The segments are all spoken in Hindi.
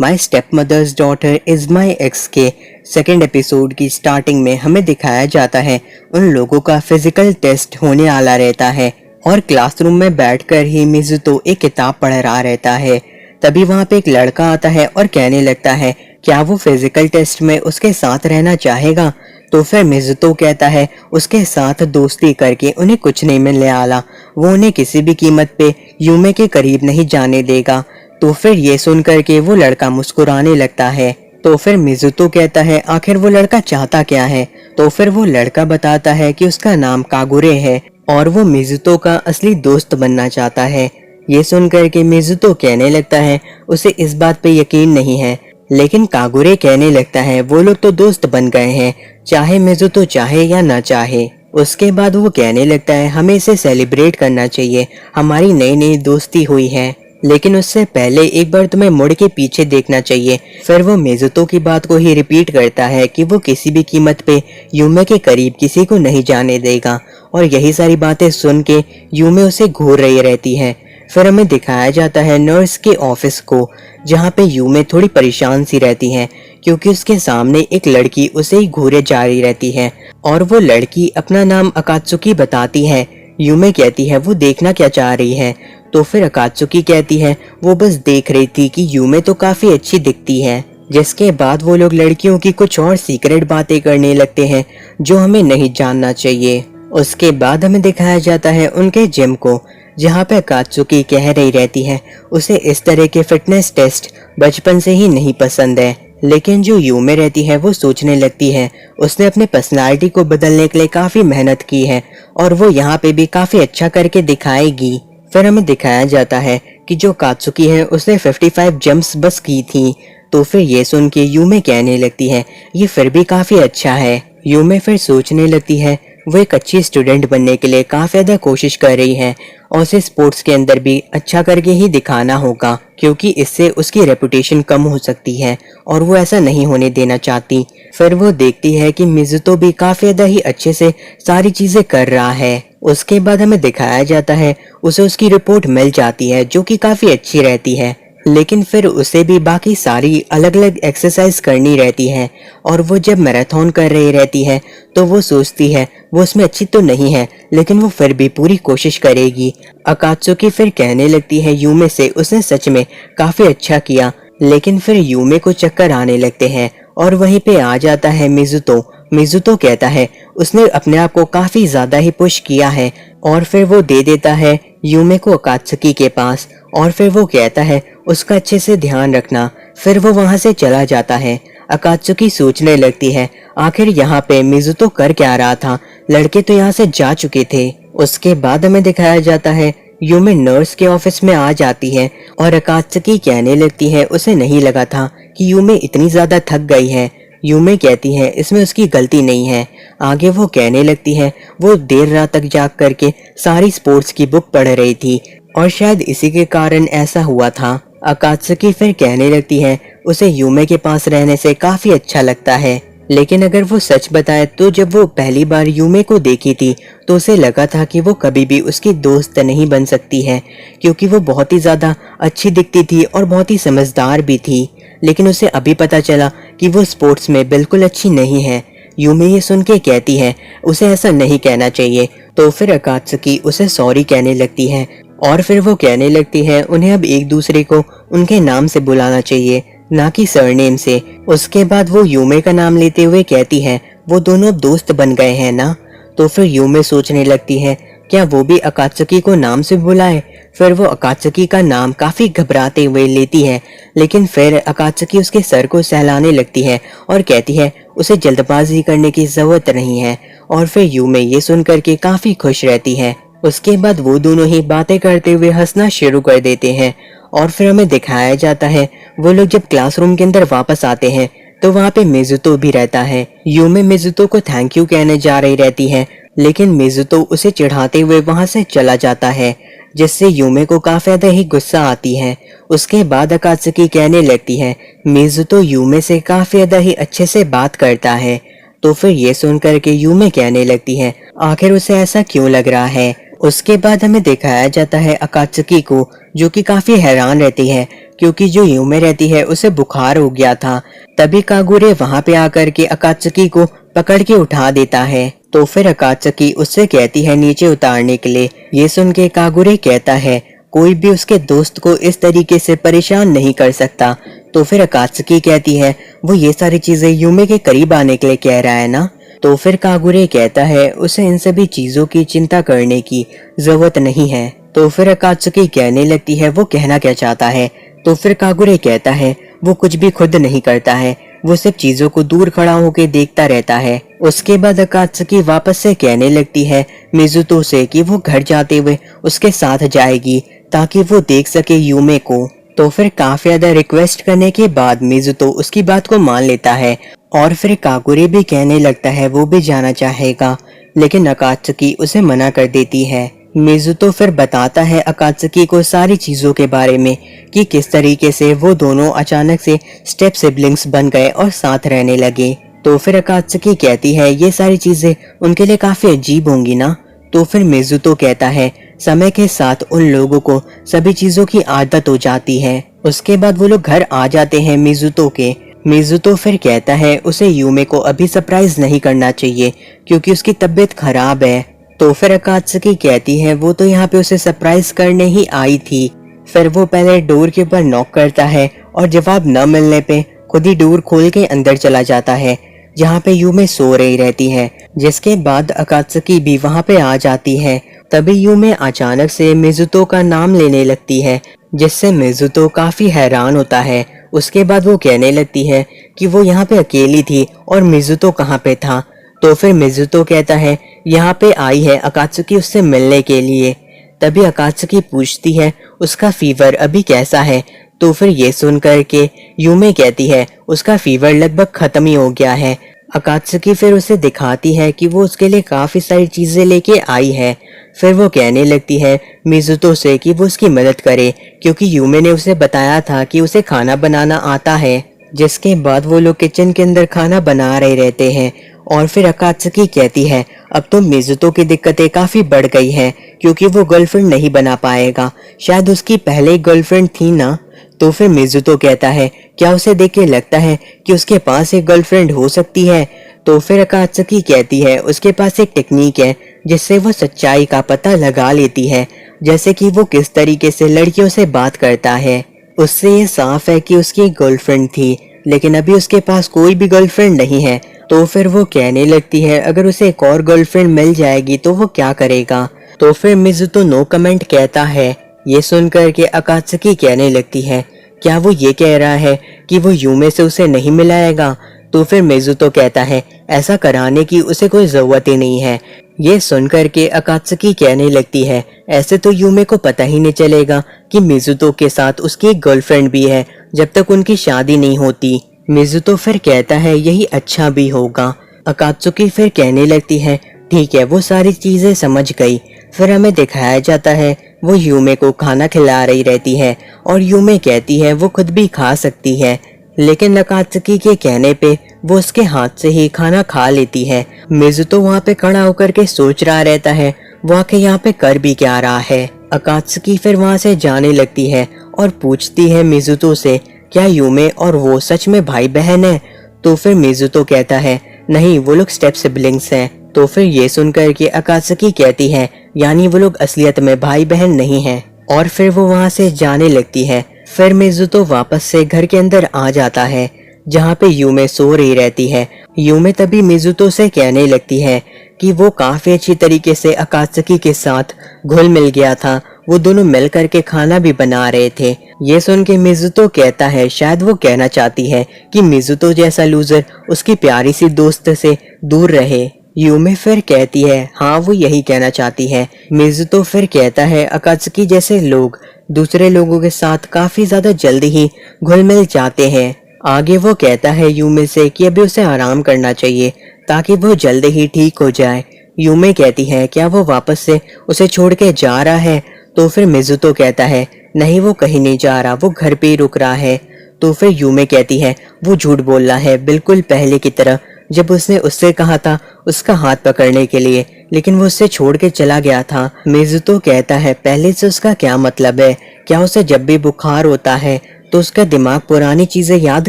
My step mother's daughter is my ex के सेकेंड एपिसोड की स्टार्टिंग में हमें दिखाया जाता है उन लोगों का फिजिकल टेस्ट होने वाला रहता है और क्लासरूम में बैठकर ही मिज़ुतो एक किताब पढ़ रहा रहता है। तभी वहाँ पे एक लड़का आता है और कहने लगता है क्या वो फिजिकल टेस्ट में उसके साथ रहना चाहेगा। तो फिर मिज़ुतो कहता है उसके साथ दोस्ती करके उन्हें कुछ नहीं मिलने वाला, वो उन्हें किसी भी कीमत पे यूमे के करीब नहीं जाने देगा। तो फिर ये सुनकर के वो लड़का मुस्कुराने लगता है। तो फिर मिज़ुतो कहता है आखिर वो लड़का चाहता क्या है। तो फिर वो लड़का बताता है कि उसका नाम कागुरे है और वो मिज़ुतो का असली दोस्त बनना चाहता है। ये सुनकर के मिज़ुतो कहने लगता है उसे इस बात पे यकीन नहीं है, लेकिन कागुरे कहने लगता है वो लोग तो दोस्त बन गए हैं, चाहे मिज़ुतो चाहे या ना चाहे। उसके बाद वो कहने लगता है हमें इसे सेलिब्रेट करना चाहिए, हमारी नई नई दोस्ती हुई है, लेकिन उससे पहले एक बार तुम्हें मुड़ के पीछे देखना चाहिए। फिर वो मिज़ुतो की बात को ही रिपीट करता है कि वो किसी भी कीमत पे यूमे के करीब किसी को नहीं जाने देगा और यही सारी बातें सुन के यूमे उसे घूर रही रहती है। फिर हमें दिखाया जाता है नर्स के ऑफिस को, जहाँ पे यूमे थोड़ी परेशान सी रहती है क्योंकि उसके सामने एक लड़की उसे ही घूरे जा रही रहती है और वो लड़की अपना नाम अकात्सुकी बताती है। यूमे कहती है वो देखना क्या चाह रही है। तो फिर अकात्सुकी कहती है वो बस देख रही थी कि यूमे तो काफी अच्छी दिखती है। जिसके बाद वो लोग लड़कियों की कुछ और सीक्रेट बातें करने लगते हैं जो हमें नहीं जानना चाहिए। उसके बाद हमें दिखाया जाता है उनके जिम को, जहाँ पे अकात्सुकी कह रही रहती है उसे इस तरह के फिटनेस टेस्ट बचपन से ही नहीं पसंद है, लेकिन जो यूमे रहती है वो सोचने लगती है उसने अपने पर्सनालिटी को बदलने के लिए काफी मेहनत की है और वो यहाँ पे भी काफी अच्छा करके दिखाएगी। फिर हमें दिखाया जाता है कि जो कात्सुकी है उसने 55 जंप्स बस की थी। तो फिर ये सुन के यूमे कहने लगती है ये फिर भी काफी अच्छा है। यूमे फिर सोचने लगती है वो एक अच्छी स्टूडेंट बनने के लिए काफी ज्यादा कोशिश कर रही है और उसे स्पोर्ट्स के अंदर भी अच्छा करके ही दिखाना होगा, क्योंकि इससे उसकी रेपुटेशन कम हो सकती है और वो ऐसा नहीं होने देना चाहती। फिर वो देखती है कि मिज़ुतो भी काफी ज्यादा ही अच्छे से सारी चीजें कर रहा है। उसके बाद हमें दिखाया जाता है उसे उसकी रिपोर्ट मिल जाती है जो कि काफी अच्छी रहती है, लेकिन फिर उसे भी बाकी सारी अलग अलग एक्सरसाइज करनी रहती है और वो जब मैराथन कर रही रहती है तो वो सोचती है वो उसमें अच्छी तो नहीं है, लेकिन वो फिर भी पूरी कोशिश करेगी। अकात्सुकी फिर कहने लगती है यूमे से उसने सच में काफी अच्छा किया, लेकिन फिर यूमे को चक्कर आने लगते हैं और वहीं पे आ जाता है मिज़ुतो। मिज़ुतो कहता है उसने अपने आप को काफी ज्यादा ही पुश किया है और फिर वो दे देता है यूमे को अकात्सुकी के पास और फिर वो कहता है उसका अच्छे से ध्यान रखना। फिर वो वहां से चला जाता है। अकात्सुकी सोचने लगती है आखिर यहाँ पे मिज़ुतो कर क्या रहा था, लड़के तो यहाँ से जा चुके थे। उसके बाद हमें दिखाया जाता है यूमे नर्स के ऑफिस में आ जाती है और अकात्सुकी कहने लगती है उसे नहीं लगा था कि यूमे इतनी ज्यादा थक गई है। यूमे कहती है इसमें उसकी गलती नहीं है। आगे वो कहने लगती है वो देर रात तक जाग करके सारी स्पोर्ट्स की बुक पढ़ रही थी और शायद इसी के कारण ऐसा हुआ था। अकात्सुकी फिर कहने लगती है उसे यूमे के पास रहने से काफी अच्छा लगता है, लेकिन अगर वो सच बताए तो जब वो पहली बार यूमे को देखी थी तो उसे लगा था कि वो कभी भी उसकी दोस्त नहीं बन सकती है, क्योंकि वो बहुत ही ज्यादा अच्छी दिखती थी और बहुत ही समझदार भी थी। लेकिन उसे अभी पता चला कि वो स्पोर्ट्स में बिल्कुल अच्छी नहीं है। यूमे ये सुन के कहती है उसे ऐसा नहीं कहना चाहिए। तो फिर अकात्सुकी उसे सॉरी कहने लगती है और फिर वो कहने लगती है उन्हें अब एक दूसरे को उनके नाम से बुलाना चाहिए, ना कि सरनेम से। उसके बाद वो यूमे का नाम लेते हुए कहती है वो दोनों अब दोस्त बन गए हैं ना। तो फिर यूमे सोचने लगती है क्या वो भी अकात्सुकी को नाम से बुलाए। फिर वो अकात्सुकी का नाम काफी घबराते हुए लेती है, लेकिन फिर अकात्सुकी उसके सर को सहलाने लगती है और कहती है उसे जल्दबाजी करने की जरूरत नहीं है और फिर यूमे ये सुन करके काफी खुश रहती है। उसके बाद वो दोनों ही बातें करते हुए हंसना शुरू कर देते हैं और फिर हमें दिखाया जाता है वो लोग जब क्लासरूम के अंदर वापस आते हैं तो वहाँ पे मिज़ुतो भी रहता है। यूमे मिज़ुतो को थैंक यू कहने जा रही रहती है, लेकिन मिज़ुतो उसे चिढ़ाते हुए वहाँ से चला जाता है, जिससे यूमे को काफी ज्यादा ही गुस्सा आती है। उसके बाद अकात्सुकी कहने लगती है मिज़ुतो यूमे से काफी ज्यादा ही अच्छे से बात करता है। तो फिर ये सुनकर के यूमे कहने लगती है आखिर उसे ऐसा क्यों लग रहा है। उसके बाद हमें दिखाया जाता है अकात्सुकी को, जो कि काफी हैरान रहती है क्योंकि जो यूमे रहती है उसे बुखार हो गया था। तभी कागुरे वहाँ पे आकर के अकात्सुकी को पकड़ के उठा देता है। तो फिर अकात्सुकी उससे कहती है नीचे उतारने के लिए। ये सुन के कागुरे कहता है कोई भी उसके दोस्त को इस तरीके से परेशान नहीं कर सकता। तो फिर अकात्सुकी कहती है वो ये सारी चीजें यूमे के करीब आने के लिए कह रहा है ना। तो फिर कागुरे कहता है उसे इन सभी चीजों की चिंता करने की जरूरत नहीं है। तो फिर अकात्सुकी कहने लगती है वो कहना क्या चाहता है। तो फिर कागुरे कहता है वो कुछ भी खुद नहीं करता है, वो सिर्फ चीजों को दूर खड़ा होकर देखता रहता है। उसके बाद अकात्सुकी वापस से कहने लगती है मिजुतो से कि वो घर जाते हुए उसके साथ जाएगी ताकि वो देख सके यूमे को। तो फिर काफी ज्यादा रिक्वेस्ट करने के बाद मिजुतो उसकी बात को मान लेता है और फिर कागुरे भी कहने लगता है वो भी जाना चाहेगा, लेकिन अकात्सुकी उसे मना कर देती है। मिजुतो फिर बताता है अकात्सुकी को सारी चीजों के बारे में कि किस तरीके से वो दोनों अचानक से स्टेप सिबलिंग्स बन गए और साथ रहने लगे। तो फिर अकात्सुकी कहती है ये सारी चीजें उनके लिए काफी अजीब होंगी ना। तो फिर मिजुतो कहता है समय के साथ उन लोगों को सभी चीजों की आदत हो जाती है। उसके बाद वो लोग घर आ जाते हैं मिजुतो के। मिजुतो फिर कहता है उसे यूमे को अभी सरप्राइज नहीं करना चाहिए क्योंकि उसकी तबीयत खराब है। तो फिर अकात्सुकी कहती है वो तो यहाँ पे उसे सरप्राइज करने ही आई थी। फिर वो पहले डोर के ऊपर नॉक करता है और जवाब न मिलने पे खुद ही डोर खोल के अंदर चला जाता है जहाँ पे यूमे सो रही रहती है। जिसके बाद अकात्सुकी भी वहाँ पे आ जाती है। तभी यूमे अचानक से मिजुतो का नाम लेने लगती है जिससे मिजुतो काफी हैरान होता है। उसके बाद वो कहने लगती है कि वो यहाँ पे अकेली थी और मिजुतो कहाँ पे था। तो फिर मिजुतो कहता है यहाँ पे आई है अकात्सुकी उससे मिलने के लिए। तभी अकात्सुकी पूछती है उसका फीवर अभी कैसा है। तो फिर ये सुन करके यूमे कहती है उसका फीवर लगभग खत्म ही हो गया है। अकात्सुकी फिर उसे दिखाती है कि वो उसके लिए काफी सारी चीजें लेके आई है। फिर वो कहने लगती है मिजुतो से कि वो उसकी मदद करे क्योंकि यूमे ने उसे बताया था कि उसे खाना बनाना आता है। जिसके बाद वो लोग किचन के अंदर खाना बना रहे रहते हैं और फिर अकात्सुकी कहती है अब तो मिजुतो की दिक्कतें काफी बढ़ गई हैं क्योंकि वो गर्लफ्रेंड नहीं बना पाएगा, शायद उसकी पहले गर्लफ्रेंड थी ना। तो फिर मिजुतो कहता है क्या उसे देख के लगता है कि उसके पास एक गर्लफ्रेंड हो सकती है। तो फिर अकात्सुकी कहती है उसके पास एक टेक्निक है जिससे वो सच्चाई का पता लगा लेती है, जैसे कि वो किस तरीके से लड़कियों से बात करता है। उससे ये साफ है कि उसकी एक गर्लफ्रेंड थी लेकिन अभी उसके पास कोई भी गर्लफ्रेंड नहीं है। तो फिर वो कहने लगती है अगर उसे एक और गर्लफ्रेंड मिल जाएगी तो वो क्या करेगा। तो फिर मिजुतो नो कमेंट कहता है। ये सुनकर के अकात्सुकी कहने लगती है क्या वो ये कह रहा है कि वो यूमे से उसे नहीं मिलाएगा। तो फिर मिजुतो कहता है ऐसा कराने की उसे कोई जरूरत ही नहीं है। ये सुनकर के अकात्सुकी कहने लगती है ऐसे तो यूमे को पता ही नहीं चलेगा कि मिजुतो के साथ उसकी एक गर्लफ्रेंड भी है जब तक उनकी शादी नहीं होती। मिजुतो फिर कहता है यही अच्छा भी होगा। अकात्सुकी फिर कहने लगती है ठीक है, वो सारी चीजें समझ गई। फिर हमें दिखाया जाता है वो यूमे को खाना खिला रही रहती है और यूमे कहती है वो खुद भी खा सकती है, लेकिन अकात्सुकी के कहने पे वो उसके हाथ से ही खाना खा लेती है। मिजुतो वहाँ पे खड़ा होकर के सोच रहा रहता है वो आके यहाँ पे कर भी क्या रहा है। अकात्सुकी फिर वहाँ से जाने लगती है और पूछती है मिजुतो से क्या यूमे और वो सच में भाई बहन है। तो फिर मिजुतो कहता है नहीं, वो लोग स्टेप सिबलिंग्स हैं। तो फिर ये सुनकर के अकात्सुकी कहती है यानी वो लोग असलियत में भाई बहन नहीं हैं, और फिर वो वहाँ से जाने लगती है। फिर मिजुतो वापस से घर के अंदर आ जाता है जहाँ पे यूमे सो रही रहती है। यूमे तभी मिजुतो से कहने लगती है कि वो काफी अच्छी तरीके से अकात्सुकी के साथ घुल मिल गया था, वो दोनों मिल करके खाना भी बना रहे थे। ये सुन के मिजुतो कहता है शायद वो कहना चाहती है कि मिजुतो जैसा लूजर उसकी प्यारी सी दोस्त से दूर रहे। यूमे फिर कहती है हाँ वो यही कहना चाहती है। मिजुतो फिर कहता है अकात्सुकी जैसे लोग दूसरे लोगों के साथ काफी ज्यादा जल्दी ही घुल मिल जाते हैं। आगे वो कहता है यूमे से कि अभी उसे आराम करना चाहिए ताकि वो जल्दी ही ठीक हो जाए। यूमे कहती है क्या वो वापस से उसे छोड़ के जा रहा है। तो फिर मिजुतो कहता है नहीं, वो कहीं नहीं जा रहा, वो घर पे ही रुक रहा है। तो फिर यूमे कहती है वो झूठ बोल रहा है, बिल्कुल पहले की तरह जब उसने उससे कहा था उसका हाथ पकड़ने के लिए, लेकिन वो उससे छोड़ के चला गया था। मिजुतो कहता है पहले से उसका क्या मतलब है, क्या उसे जब भी बुखार होता है तो उसका दिमाग पुरानी चीजें याद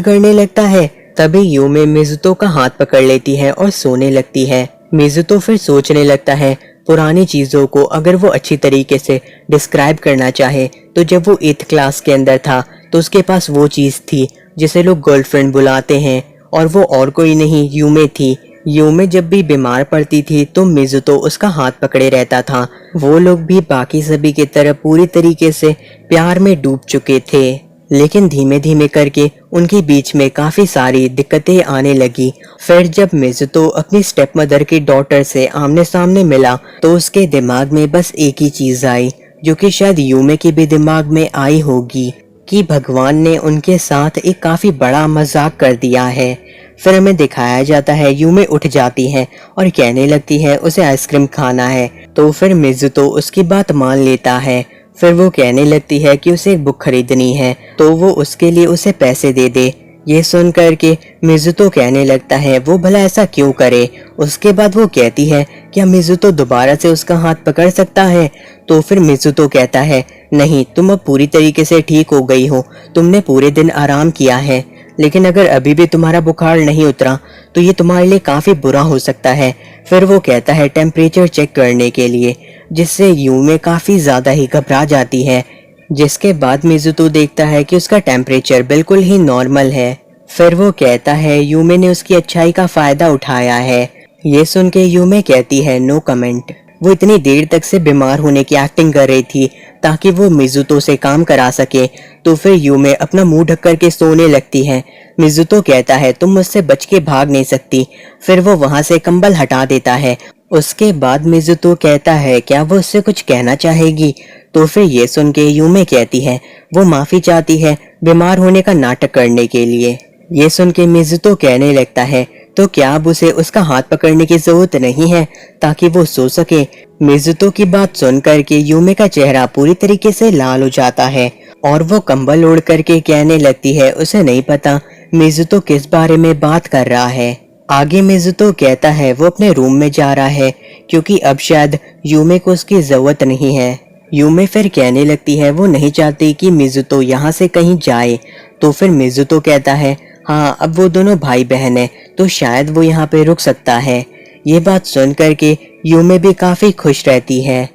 करने लगता है। तभी यूमे मिजुतो का हाथ पकड़ लेती है और सोने लगती है। मिजुतो फिर सोचने लगता है पुरानी चीजों को अगर वो अच्छी तरीके से डिस्क्राइब करना चाहे तो जब वो 8th क्लास के अंदर था तो उसके पास वो चीज थी जिसे लोग गर्लफ्रेंड बुलाते हैं, और वो और कोई नहीं यूमे थी। यूमे जब भी बीमार पड़ती थी तो मिजुतो उसका हाथ पकड़े रहता था। वो लोग भी बाकी सभी की तरह पूरी तरीके से प्यार में डूब चुके थे, लेकिन धीमे धीमे करके उनके बीच में काफी सारी दिक्कतें आने लगी। फिर जब मिजुतो अपनी स्टेप मदर की डॉटर से आमने सामने मिला तो उसके दिमाग में बस एक ही चीज आई, जो कि शायद यूमे के भी दिमाग में आई होगी, कि भगवान ने उनके साथ एक काफी बड़ा मजाक कर दिया है। फिर हमें दिखाया जाता है यूमे उठ जाती है और कहने लगती है उसे आइसक्रीम खाना है, तो फिर मिजुतो उसकी बात मान लेता है। फिर वो कहने लगती है कि उसे एक बुक खरीदनी है तो वो उसके लिए उसे पैसे दे दे। ये सुन करके मिजुतो कहने लगता है वो भला ऐसा क्यों करे। उसके बाद वो कहती है क्या मिजुतो दोबारा से उसका हाथ पकड़ सकता है। तो फिर मिजुतो कहता है नहीं, तुम अब पूरी तरीके से ठीक हो गई हो, तुमने पूरे दिन आराम किया है, लेकिन अगर अभी भी तुम्हारा बुखार नहीं उतरा तो ये तुम्हारे लिए काफी बुरा हो सकता है। फिर वो कहता है टेम्परेचर चेक करने के लिए, जिससे यूमे काफी ज्यादा ही घबरा जाती है। जिसके बाद मिजुतो देखता है कि उसका टेम्परेचर बिल्कुल ही नॉर्मल है। फिर वो कहता है यूमे ने उसकी अच्छाई का फायदा उठाया है। ये सुन के यूमे कहती है नो कमेंट। वो इतनी देर तक से बीमार होने की एक्टिंग कर रही थी ताकि वो मिजुतो से काम करा सके। तो फिर यूमे अपना मुंह ढक कर के सोने लगती है। मिजुतो कहता है तुम मुझसे बच के भाग नहीं सकती। फिर वो वहां से कंबल हटा देता है। उसके बाद मिजुतो कहता है क्या वो उससे कुछ कहना चाहेगी। तो फिर ये सुन के यूमे कहती है वो माफी चाहती है बीमार होने का नाटक करने के लिए। ये सुन के मिजुतो कहने लगता है तो क्या अब उसे उसका हाथ पकड़ने की जरूरत नहीं है ताकि वो सो सके। मिजुतो की बात सुन करके यूमे का चेहरा पूरी तरीके से लाल हो जाता है और वो कंबल ओढ़ करके कहने लगती है उसे नहीं पता मिजुतो किस बारे में बात कर रहा है। आगे मिजुतो कहता है वो अपने रूम में जा रहा है क्योंकि अब शायद यूमे को उसकी जरूरत नहीं है। यूमे फिर कहने लगती है वो नहीं चाहती कि मिजुतो यहाँ से कहीं जाए। तो फिर मिजुतो कहता है हाँ, अब वो दोनों भाई बहन है तो शायद वो यहाँ पे रुक सकता है। ये बात सुन करके यूमे भी काफी खुश रहती है।